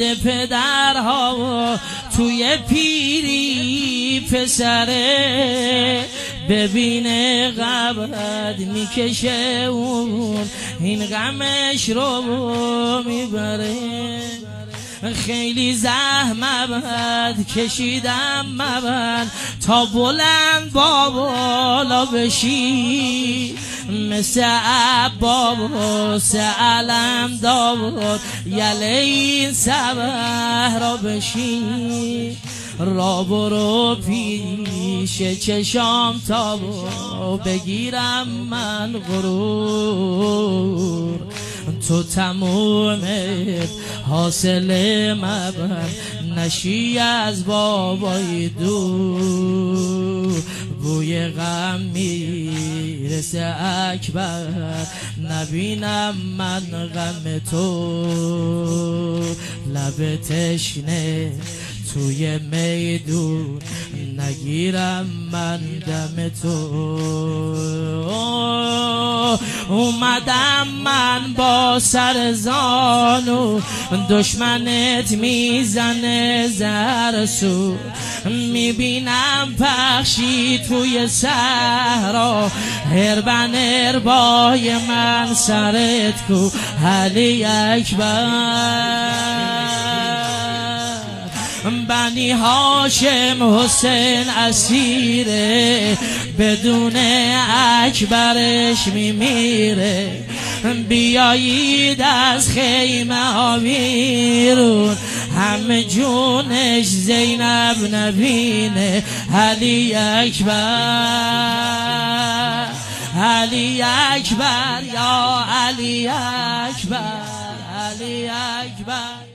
دیده پدرها توی پیری پسره، ببینه قبرت میکشه اون این غمش رو میبره. خیلی زحمت کشیدم من تا بلند بالا بشی، مثل عباس علم دار یله این سبه را بشی. را برو پیش چشام تا بگیرم من غرور، تو تموم حاصل مبر نشی از بابای دور. بوی غم میرسه اکبر نبینم من غم تو، لب تشنه توی میدون نگیرم من دم تو. اومدم من با سر زانو دشمنت میزنه زرسو، میبینم پخشی توی صحرا هربن هربای من سرت کو علی اکبر. بنی هاشم حسین اسیره بدون اکبرش میمیره، بیایید از خیمه ها بیرون همه جونش زینب نبینه علی اکبر. علی اکبر یا علی اکبر، علی اکبر.